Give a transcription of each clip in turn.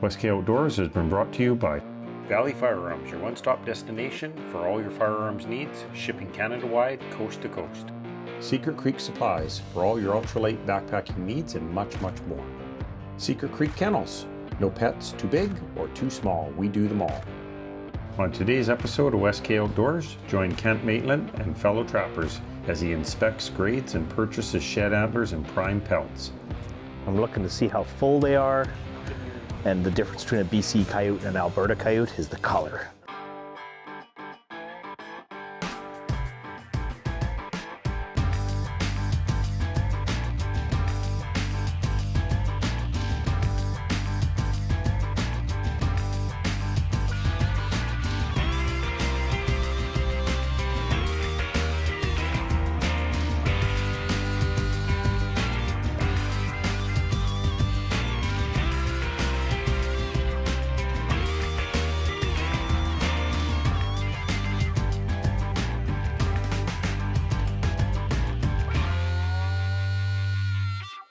West Outdoors has been brought to you by Valley Firearms, your one-stop destination for all your firearms needs, shipping Canada-wide, coast to coast. Secret Creek Supplies for all your ultralight backpacking needs and much, much more. Secret Creek Kennels, no pets too big or too small, we do them all. On today's episode of West Outdoors, join Kent Maitland and fellow trappers as he inspects, grades, and purchases shed antlers and prime pelts. I'm looking to see how full they are, and the difference between a BC coyote and an Alberta coyote is the color.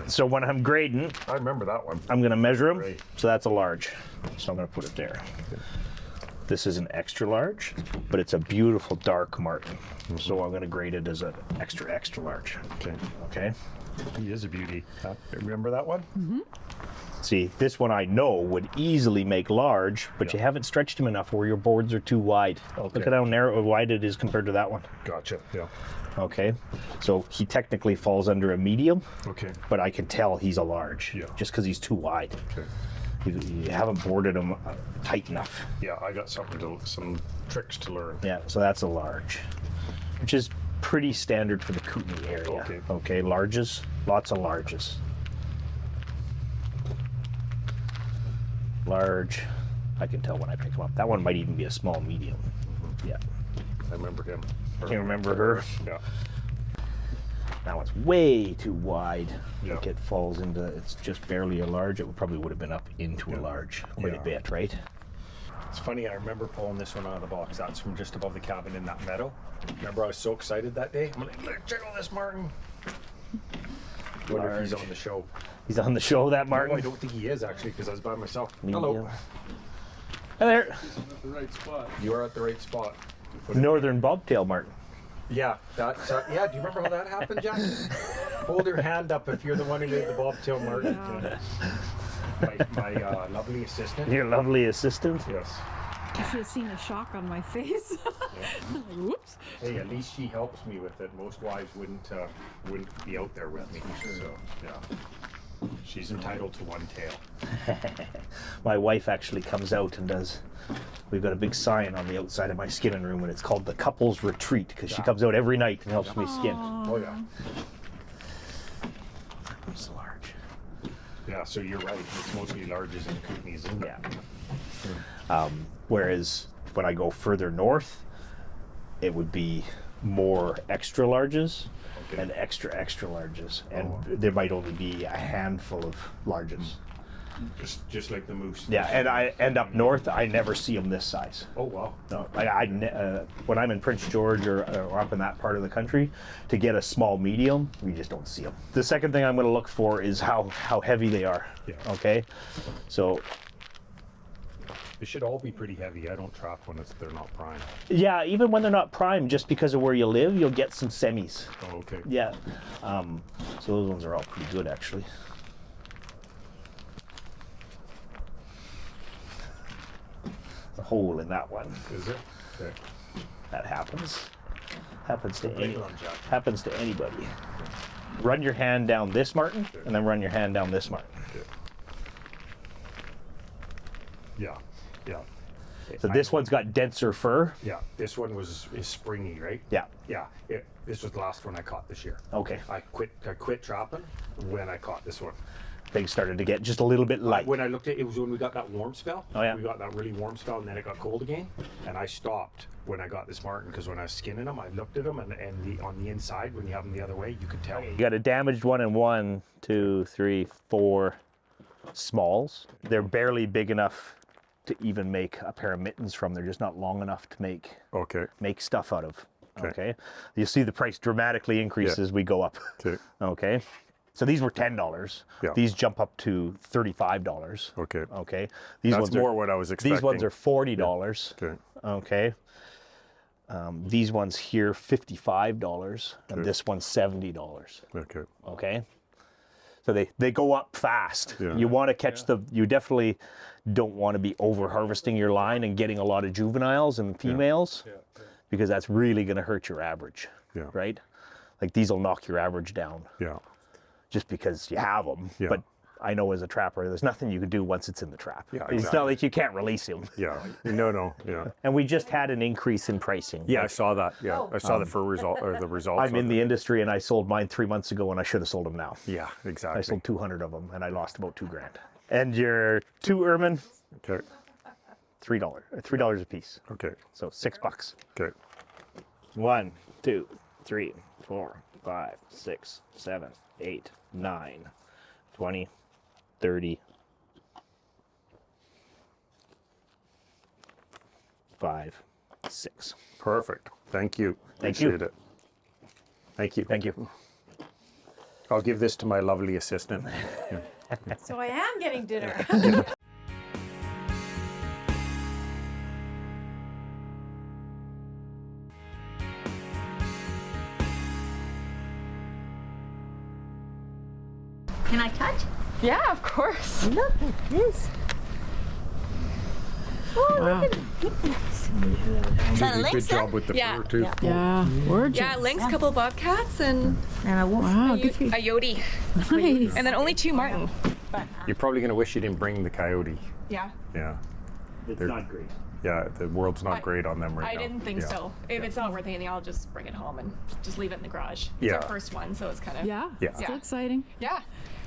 So when I'm grading, I remember that one. I'm going to measure them. Great. So that's a large. So I'm going to put it there. This is an extra large, but it's a beautiful dark Marten. So I'm going to grade it as an extra, extra large. Okay. Okay. He is a beauty. Remember that one? Mm-hmm. See, this one I know would easily make large, but you haven't stretched him enough where your boards are too wide. Okay. Look at how narrow or wide it is compared to that one. Gotcha. Yeah. Okay. So he technically falls under a medium. Okay. But I can tell he's a large, just because he's too wide. Okay. You haven't boarded him tight enough. Yeah, I got some tricks to learn. Yeah, so that's a large, which is pretty standard for the Kootenay area. Okay. Okay, larges, lots of larges. Large, I can tell when I pick them up. That one might even be a small medium. Yeah. I remember him. You remember her? Yeah. That one's way too wide. Yeah. Like it falls into, it's just barely a large. It probably would have been up into a large quite a bit, right? It's funny, I remember pulling this one out of the box. That's from just above the cabin in that meadow. Remember, I was so excited that day. I'm like, look, check out this Marten. Wonder if he's on the show. He's on the show, that Marten? No, I don't think he is, actually, because I was by myself. Medium. Hello. Hi there. He's at the right spot. You are at the right spot. Northern bobtail Marten. Yeah, yeah. Do you remember how that happened, Jack? Hold your hand up if you're the one who made the bobtail Marten. My lovely assistant. Your lovely assistant? Yes. You should have seen the shock on my face. Like, whoops. Hey, at least she helps me with it. Most wives wouldn't be out there with me. So yeah, she's entitled to one tail. My wife actually comes out and does. We've got a big sign on the outside of my skinning room, and it's called the Couples Retreat because she comes out every night and helps me skin. Oh yeah. It's large. Yeah, so you're right. It's mostly larges and Kootenays, isn't it? Yeah. Whereas when I go further north, it would be more extra larges and extra, extra larges. And there might only be a handful of larges. Just like the moose. Yeah, and I end up north, I never see them this size. Oh wow. No, when I'm in Prince George or up in that part of the country, to get a small medium, we just don't see them. The second thing I'm going to look for is how heavy they are. Yeah. Okay, so They should all be pretty heavy. I don't trap when they're not prime. yeah, even when they're not prime, just because of where you live, you'll get some semis. Oh, okay. Yeah, so those ones are all pretty good actually. A hole in that one. Is it? Okay. That happens. Happens to Blame it on Jack. happens to anybody. Run your hand down this Marten, and then run your hand down this Marten. Yeah. Yeah. So this one's got denser fur. Yeah. This one is springy, right? Yeah. Yeah. This was the last one I caught this year. Okay. I quit trapping when I caught this one. Things started to get just a little bit light. When I looked at it, was when we got that warm spell. Oh, yeah. We got that really warm spell, and then it got cold again. And I stopped when I got this Marten because when I was skinning them, I looked at them, and on the inside, when you have them the other way, you could tell. You got a damaged one and 1, 2, 3, 4 smalls. They're barely big enough to even make a pair of mittens from. They're just not long enough to make stuff out of. Okay. You see the price dramatically increase as we go up. Okay. Okay. So these were $10. Yeah. These jump up to $35. Okay. Okay. These That's ones more are, what I was expecting. These ones are $40. Okay. Okay. These ones here, $55, and this one's $70. Okay. Okay. So they go up fast. Yeah. You want to catch you definitely don't want to be over harvesting your line and getting a lot of juveniles and females, because that's really going to hurt your average. Yeah. Right? Like these will knock your average down. Yeah. Just because you have them. Yeah. But I know as a trapper, there's nothing you can do once it's in the trap. Yeah, It's exactly. not like you can't release him. Yeah. No. Yeah. And we just had an increase in pricing. Yeah, I saw that. Yeah, I saw the results. I'm in of the it. industry and I sold mine 3 months ago and I should have sold them now. Yeah, exactly. I sold 200 of them and I lost about $2,000. And your 2 ermine, Okay. $3 a piece. Okay. So $6. Okay. 1, 2, 3, 4, 5, 6, 7, 8, 9, 20, 30, 5, 6. Perfect. Thank you. Thank you. Appreciate it. Thank you. Thank you. I'll give this to my lovely assistant. Yeah. So I am getting dinner. Can I touch? Yeah, of course. Look at this. Oh, look at this. Is that a You did a good lynx? job with the Yeah. fur too. Yeah. Yeah, gorgeous. Yeah, lynx, couple of bobcats, and And a wolf. Wow, good for you. a yodi, Nice. and then only 2 marten. You're probably gonna wish you didn't bring the coyote. Yeah, Yeah. It's They're- not great. Yeah. The world's not I- great on them right I now. didn't think Yeah. so. If it's not worth anything, I'll just bring it home and just leave it in the garage. It's Yeah. our first one, so it's kind of Yeah, Yeah. still Yeah. exciting. yeah.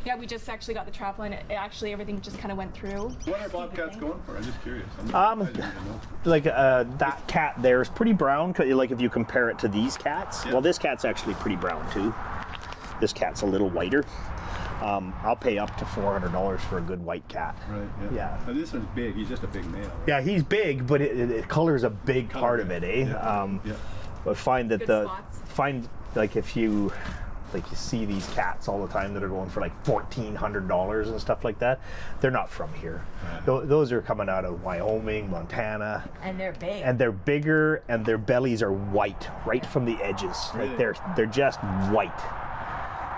Yeah, we just actually got the trap line. It actually, everything just kind of went through. What are bobcats going for? I'm just curious. I didn't even know. Like that cat there is pretty brown. Like if you compare it to these cats. Yeah. Well, this cat's actually pretty brown too. This cat's a little whiter. I'll pay up to $400 for a good white cat. Right. Yeah. Now this one's big. He's just a big male. Yeah, he's big, but color's a big part of it, eh? Yeah. But find that Good spots. like if you see these cats all the time that are going for like $1,400 and stuff like that. They're not from here. Those are coming out of Wyoming, Montana, And they're big. and they're bigger and their bellies are white right from the edges. Like they're just white.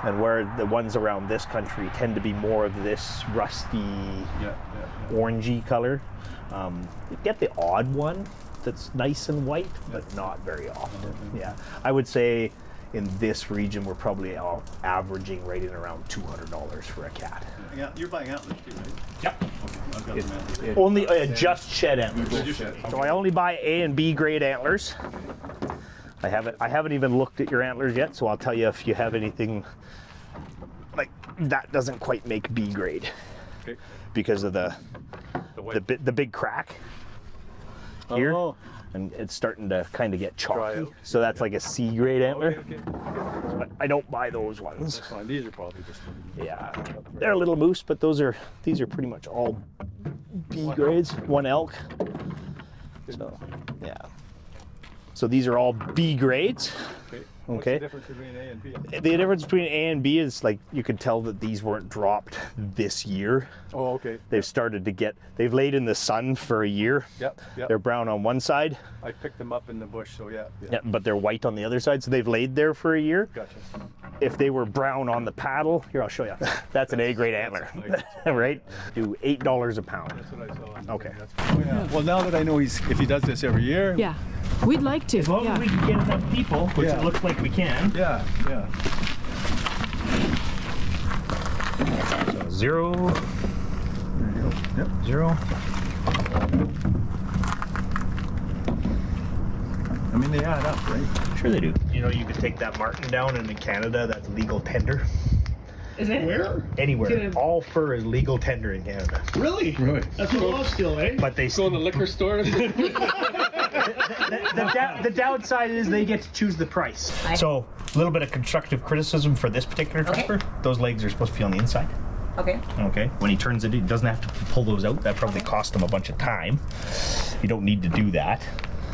And where the ones around this country tend to be more of this rusty, Yeah. orangey color. You get the odd one that's nice and white, but not very often. Yeah, I would say in this region we're probably averaging right in around $200 for a cat. Yeah. You're buying antlers too, right? Yep. Okay. I've got some antlers. Only just shed antlers. Shed. So I only buy A and B grade antlers. I haven't even looked at your antlers yet, so I'll tell you if you have anything like that doesn't quite make B grade Okay. because of the big crack here, Oh. and it's starting to kind of get chalky. So that's like a C grade antler. Okay. But I don't buy those ones. That's fine. These are probably just. Yeah, they're a little moose, but these are pretty much all B grades. One elk. So yeah. So these are all B grades. Okay. Okay. What's the difference between A and B? The difference between A and B is like you can tell that these weren't dropped this year. Oh, okay. They've laid in the sun for a year. Yep. Yep. They're brown on one side, I picked them up in the bush, so yeah. yeah, but they're white on the other side. So they've laid there for a year. Gotcha. If they were brown on the paddle, here I'll show you. That's an A grade antler, right? Do $8 a pound. That's what I saw. Okay. Oh, yeah. Well, now that I know if he does this every year. Yeah, we'd like to. As long as we can get enough people, which Yeah. it looks like we can. Yeah. Yeah. So 0, There you go. Yep. 0. I mean, they add up, right? Sure they do. You know, you could take that Marten down, and in Canada, that's legal tender. Is it? Where? Anywhere. All fur is legal tender in Canada. Really? Really? That's a law still, eh? But they Go in the liquor store. the downside is they get to choose the price. So, a little bit of constructive criticism for this particular trapper. Those legs are supposed to be on the inside. Okay. Okay. When he turns it, he doesn't have to pull those out. That probably cost him a bunch of time. You don't need to do that.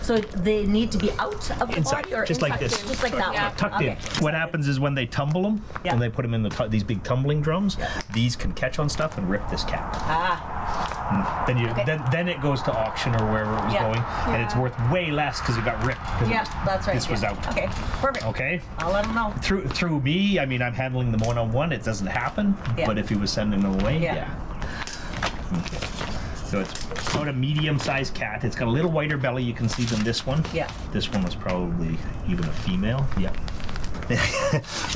So they need to be out of the Inside, body, or just like this. Just like that Yeah. one. Tucked Okay. in. What happens is when they tumble them, Yeah. when they put them in these big tumbling drums, these can catch on stuff and rip this cat. Ah. Then it goes to auction or wherever it was Yeah. going, and it's worth way less because it got ripped. 'Cause Yeah, that's right. This was yeah. out. Okay. Perfect. Okay. I'll let them know. Through me, I mean, I'm handling them one-on-one. It doesn't happen. Yeah. But if he was sending them away, Yeah. yeah. Okay. So it's about a medium-sized cat. It's got a little whiter belly, you can see, than this one. Yeah. This one was probably even a female. Yeah.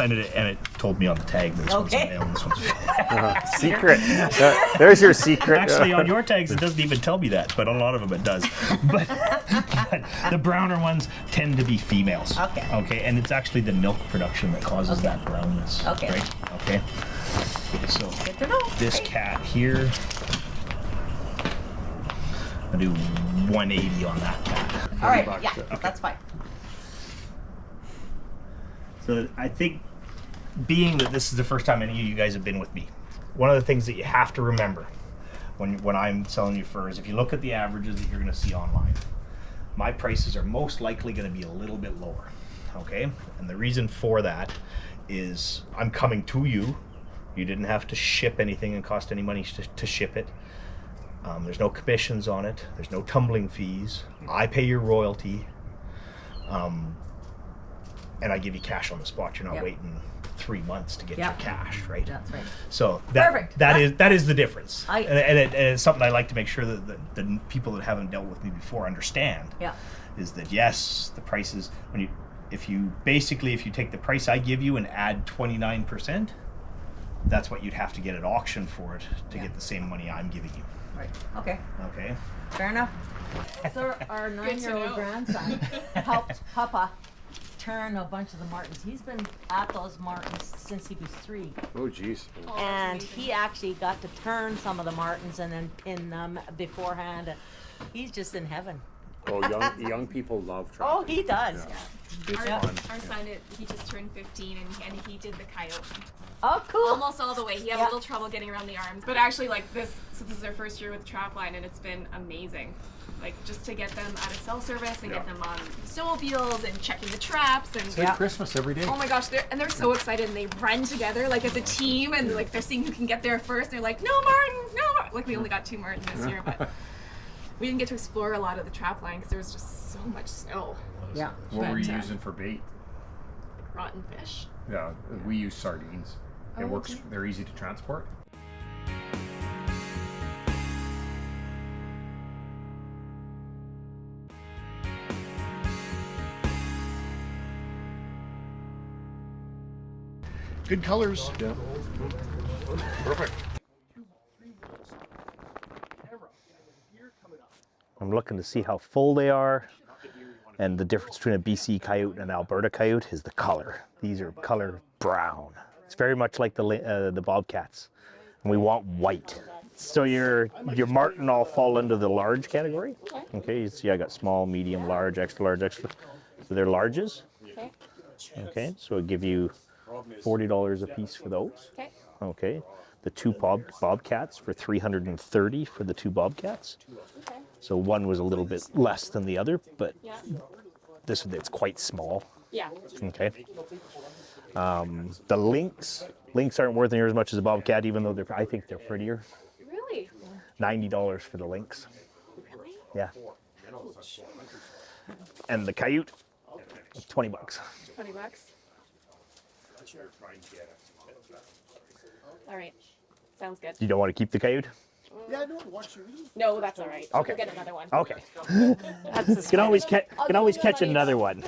and it told me on the tag this one's a Okay. male and this one's a female. Secret. There's your secret. Actually, on your tags, it doesn't even tell me that, but on a lot of them it does. But the browner ones tend to be females. Okay. Okay, and it's actually the milk production that causes Okay. that brownness. Okay. Right? Okay. So Good to know. this Great. cat here, I'll do 180 on that cat. All right. $30. Yeah, Okay. that's fine. So I think, being that this is the first time any of you guys have been with me, one of the things that you have to remember when I'm selling you furs, if you look at the averages that you're going to see online, my prices are most likely going to be a little bit lower. Okay, and the reason for that is I'm coming to you. You didn't have to ship anything and cost any money to ship it. There's no commissions on it. There's no tumbling fees. I pay your royalty. And I give you cash on the spot. You're not Yep. waiting 3 months to get Yep. your cash, right? That's right. So Perfect. that is the difference. I- And it's something I like to make sure that the people that haven't dealt with me before understand. Yeah. Is that yes, the prices if you take the price I give you and add 29%, that's what you'd have to get at auction for it to Yeah. get the same money I'm giving you. Right. Okay. Okay. Fair enough. So our know. 9-year-old grandson helped Papa turn a bunch of the Martens. He's been at those Martens since he was 3. Oh, jeez. And he actually got to turn some of the Martens and then pin them beforehand. He's just in heaven. Oh, young people love trapping. Oh, he does. Our, Yeah. our son, he just turned 15 and he did the coyote Oh, cool. almost all the way. He had Yeah. a little trouble getting around the arms, but actually this is our first year with Trapline, and it's been amazing. Like just to get them out of cell service and get them on snowmobiles and checking the traps and It's like Christmas every day. oh my gosh, they're so excited and they run together like as a team and like they're seeing who can get there first. They're like, no Marten, no Marten. Like we only got 2 Marten this year, but we didn't get to explore a lot of the trap line because there was just so much snow. Yeah. What were you But, using for bait? Rotten fish. Yeah, we use sardines. It Oh, works. okay. They're easy to transport. Good colors. Yeah. Perfect. I'm looking to see how full they are, and the difference between a BC coyote and an Alberta coyote is the color. These are color brown. It's very much like the bobcats, and we want white. So your Marten all fall into the large category. Okay, you see I got small, medium, large, extra. So they're larges. Okay. Okay, so I'll give you $40 a piece for those. Okay. Okay, the 2 bobcats for $330 for the 2 bobcats. Okay. So one was a little bit less than the other, but Yeah. it's quite small. Yeah. Okay. The lynx aren't worth near as much as a bobcat, even though I think they're prettier. Really? $90 for the lynx. Really? Yeah. And the coyote, $20. $20. All right. Sounds good. You don't want to keep the coyote? No, that's all right. Okay. We'll get another one. Okay. That's Can always catch another one.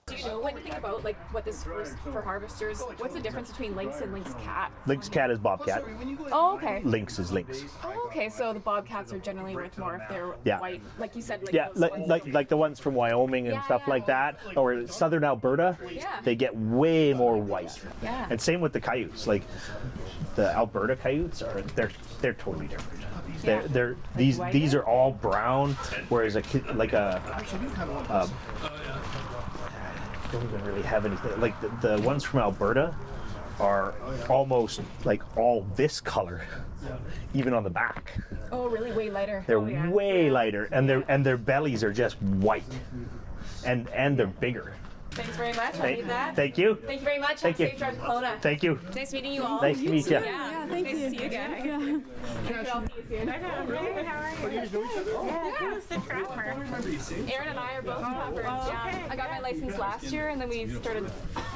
Do you know when you think about like what this for harvesters? What's the difference between lynx and lynx cat? Lynx cat is bobcat. Oh, okay. Lynx is lynx. Oh, okay. So the bobcats are generally worth more if they're Yeah. white, like you said. Like Yeah, those ones. like the ones from Wyoming and Yeah, stuff yeah. like that, or southern Alberta, Yeah. they get way more white. Yeah. And same with the coyotes. Like the Alberta coyotes they're totally different. Yeah. These are all brown, whereas don't even really have anything. Like the ones from Alberta, are almost like all this color, even on the back. Oh, really? Way lighter. They're Oh, yeah. way lighter, and their bellies are just white, and they're bigger. Thanks very much. I need that. Thank you. Thank you very much. Thank Have a you. safe drive to Kelowna. Thank you. Nice meeting you all. Nice to meet you. Yeah, thank nice you. to see you again. Yeah. I'll see you soon. Aaron and I are both trappers. Yeah. I got my license last year, and then we started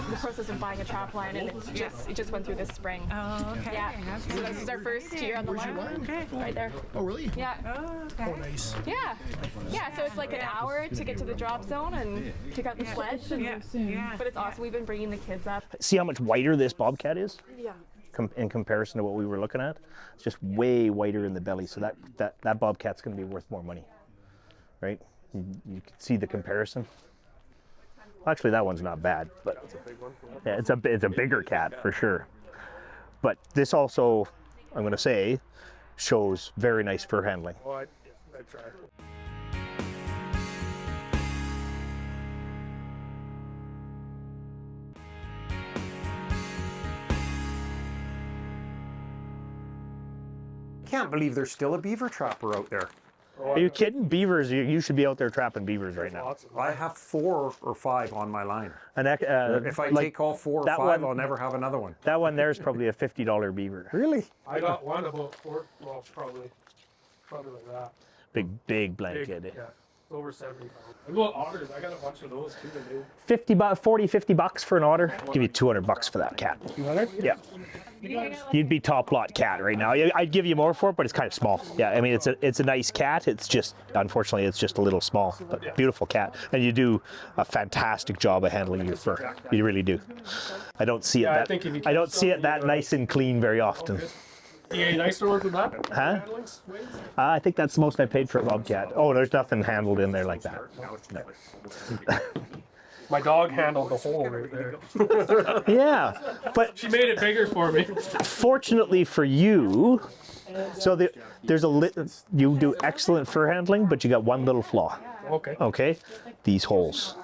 the process of buying a trap line, and it just went through this spring. Oh, okay. Yeah. So this is our first year on the line. Okay. Right there. Oh, really? Yeah. Oh, okay. Nice. Yeah. Yeah. So it's like an hour to get to the drop zone and pick up the sleds. And, Yeah. But it's awesome. We've been bringing the kids up. See how much whiter this bobcat is? Yeah. In comparison to what we were looking at? It's just way whiter in the belly, so that bobcat's going to be worth more money, right? You can see the comparison. Well, actually, that one's not bad, but yeah, it's a bigger cat for sure. But this also, I'm going to say, shows very nice fur handling. Oh, I try. Can't believe there's still a beaver trapper out there. Are you kidding? Beavers, you should be out there trapping beavers right now. I have 4 or 5 on my line. And If I take all 4 or that 5, one- I'll never have another one. that one there is probably a $50 beaver. Really? I got one about 4, well, probably like that. Big blanket. Yeah, it's over 70 pounds. I got otters. I got a bunch of those too. They do. 50 bucks for an otter. Give you 200 bucks for that cat. 200? Yeah. You'd be top lot cat right now. I'd give you more for it, but it's kind of small. Yeah, I mean it's a nice cat. It's just unfortunately it's just a little small, but beautiful cat. And you do a fantastic job of handling your fur. You really do. I don't see it Yeah, I that think if you I don't keep see it some, that nice and clean very often. You got any nicer ones than that? Huh? Handling swings? I think that's the most I paid for a bobcat. Oh, there's nothing handled in there like that. No. My dog handled the hole right there. Yeah, but She made it bigger for me. fortunately for you, so there's you do excellent fur handling, but you got one little flaw. Okay. Okay, these holes.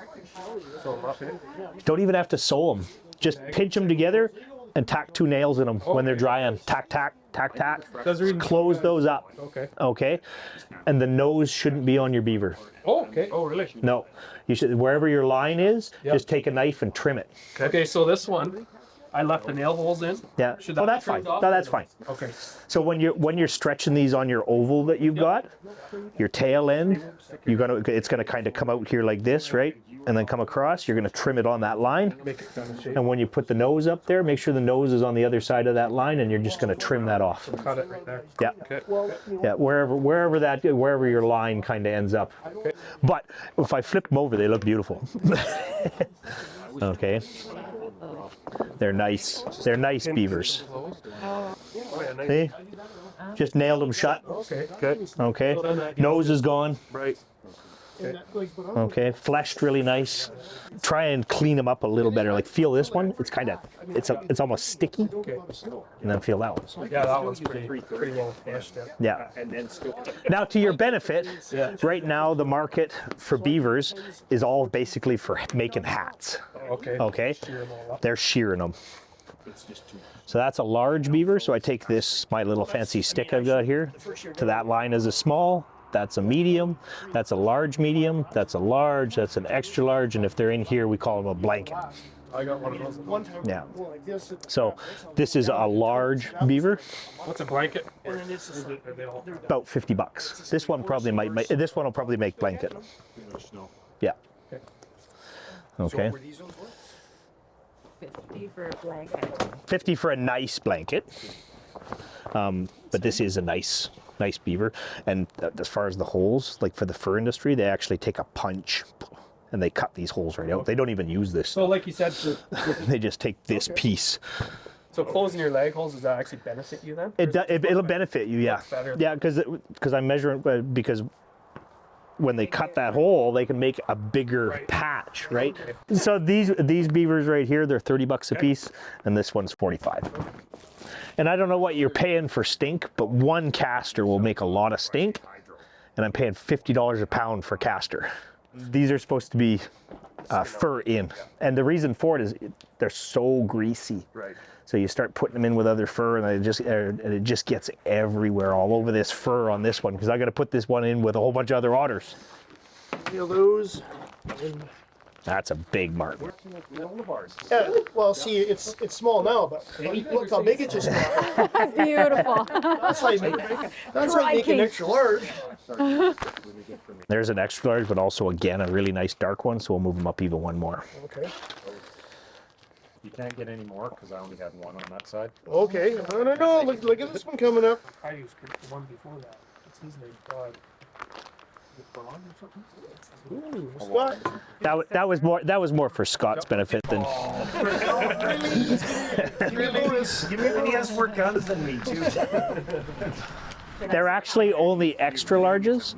So I'm up in. Don't even have to sew them. Just pinch them together and tack 2 nails in them when they're drying. Tack, tack, tack, tack. Does it- Close those up. Okay. Okay, and the nose shouldn't be on your beaver. Oh, okay. Oh, really? No, you should wherever your line is, Yep. just take a knife and trim it. Okay, so this one, I left the nail holes in. Yeah. Should that Oh, be that's fine. trimmed off? No, that's fine. Okay. So when you're stretching these on your oval that you've got, your tail end, it's gonna kind of come out here like this, right? And then come across. You're gonna trim it on that line. Make it kind of shape. And when you put the nose up there, make sure the nose is on the other side of that line, and you're just gonna trim that off. Cut it right there. Yeah. Okay. Yeah. Wherever your line kind of ends up. But if I flip them over, they look beautiful. Okay. They're nice. They're nice beavers. See? Just nailed them shut. Okay. Good. Okay. So then that Nose is gone. Right. Okay. Fleshed really nice. Try and clean them up a little better. Like feel this one. It's kind of it's almost sticky. Okay. And then feel that one. Yeah, that one's pretty well fleshed. Yeah. Now to your benefit, right now the market for beavers is all basically for making hats. Okay. Okay. Shear 'em all up. They're shearing them. So that's a large beaver. So I take my little fancy stick I've got here to that line as a small. That's a medium. That's a large medium. That's a large. That's an extra large. And if they're in here, we call them a blanket. I got one of those. Yeah. So this is a large beaver, What's a blanket? Are they all? about 50 bucks. This one probably this one will probably make blanket. Yeah. Okay. 50 for a blanket. 50 for a nice blanket. But this is a nice beaver. And as far as the holes, like for the fur industry, they actually take a punch and they cut these holes right out. They don't even use this. So, like you said, They just take this piece. so closing your leg holes, does that actually benefit you then? It'll benefit you, yeah. better. Yeah, because I'm measuring, because when they cut that hole, they can make a bigger patch, right? So these beavers right here, they're 30 bucks a piece, and this one's 45. And I don't know what you're paying for stink, but one caster will make a lot of stink, and I'm paying $50 a pound for caster. These are supposed to be fur in, and the reason for it is they're so greasy. Right. So you start putting them in with other fur, and it just gets everywhere, all over this fur on this one. Because I got to put this one in with a whole bunch of other otters. Feel those. That's a big marten. Yeah, well, see, it's small now, but look how big it just got. Beautiful. That's how you make an extra large. There's an extra large, but also again a really nice dark one. So we'll move them up even one more. Okay. You can't get any more because I only had one on that side. Okay. No. Look at this one coming up. I used the one before that. What's his name? Braun or something? Ooh, Scott. That was more for Scott's benefit than. He has more guns than me too. They're actually only extra larges,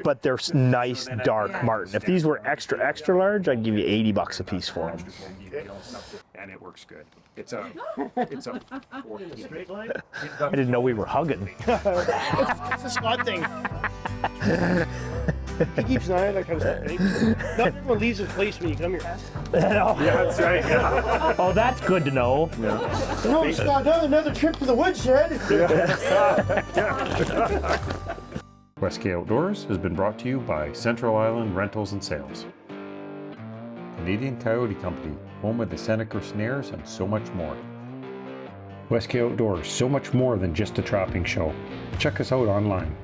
but they're nice dark marten. If these were extra large, I'd give you $80 a piece for them. And it works good. It's a 14 straight line. I didn't know we were hugging. It's a Scott thing. He keeps an eye on that kind of stuff. Not everyone leaves his place when you come here. Yeah, That's right. Yeah. oh, that's good to know. No, Scott, another trip to the woodshed. West Kootenays Outdoors has been brought to you by Central Island Rentals and Sales. Canadian Coyote Company, home of the Seneca snares and so much more. West Kootenays Outdoors, so much more than just a trapping show. Check us out online.